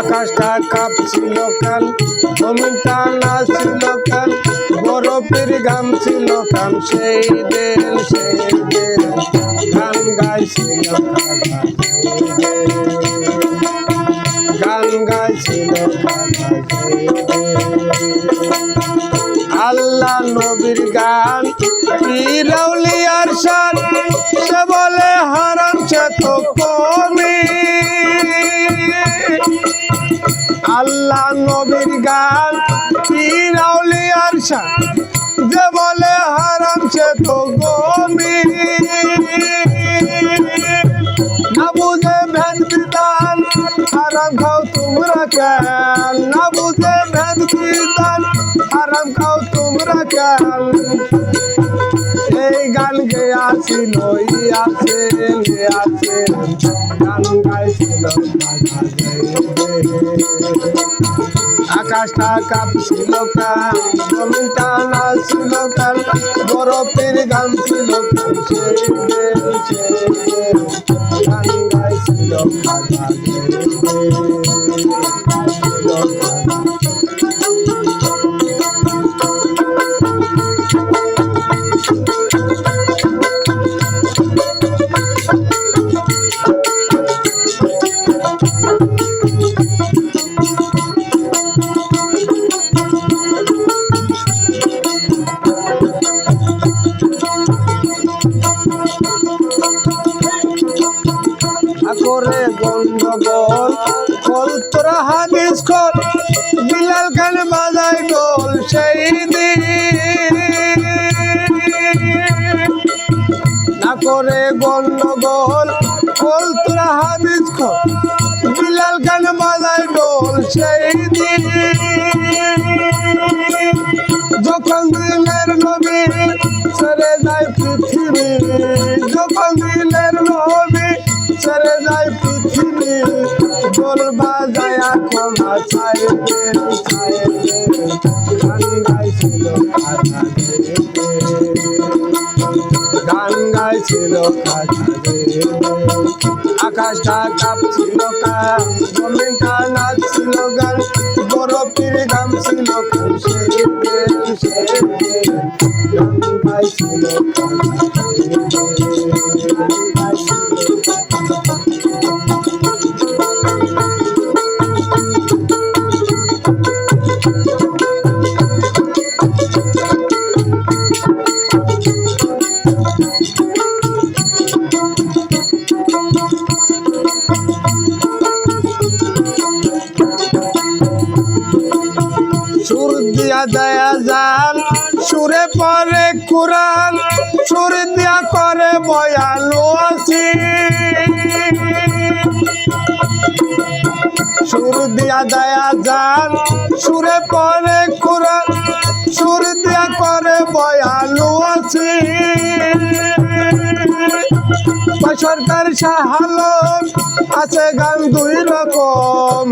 আকাশটা কাঁপছিল কাল, জমিনটা নাচছিল কাল, বরফের গাম ছিল কাম, সেই দিন গান গাইছিল গান গাইছিল আল্লাহ নবীর গান, পীর আউলিয়ার শান, সে বলে হারাম সে তো কমি। আল্লাহ নবীর গান, পীর আউলিয়ার শান, যে বলে হারাম সে তো কমি। না বুঝে ভেদ বিধান, হারাম খাও তোমরা কেন, না বুঝে ভেদ বিধান, হারাম খাও তোমরা কেন। এই গান গেয়াছিল গান গাইছিল আকাশটা কাঁপছিল কান, জমিনটা নাচছিল কান, বরফের গান ছিল গান গাইছিল করে গন্ডগোল, কল তোরা হাদিস খোল, বিলাল খান বাজায় ঢোল সেই দিন। না করে গন্ডগোল, কল তোরা হাদিস খোল, বিলাল খান বাজায় ঢোল সেই দিন। যখন দিলের নবী ছেড়ে যায় পৃথিবী, যখন দিলের নবী ছেড়ে যায় পৃথিবী, ঢোল বাজায় ক্ষমা চাইবে গান গাইছিল গান গাইছিল আকাশটা কাঁপছিল কান, জমিনটা নাচছিল গান, বরফের গান ছিল গান গাইছিল সুর দিয়া দেয়া জাল, সুরে পরে কুরআন, সুর দিয়া করে বয়ান আসি। সুর দিয়া দেয়া জাল, সুরে পরে কুরআন, সুর দিয়া করে বয়ান আসি। সরকার শাহালম আছে গান দুই রকম,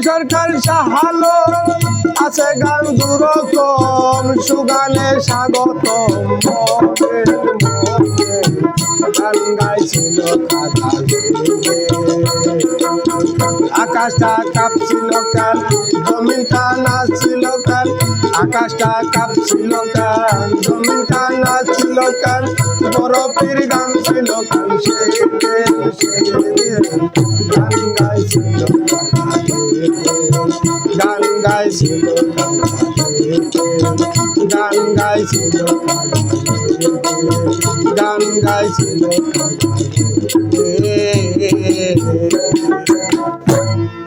সরকার শাহালম আছে গান দুরকম, সুগানে স্বাগতম গান গাইছিল আকাশটা কাঁপছিল কান, জমিনটা নাচছিল কান, আকাশটা কাঁপছিল কান, জমিনটা নাচছিল কান, বরফের গান ছিল কান, গান গাইছিল গান গাইছিল গান গাইছিল গান গাইছিল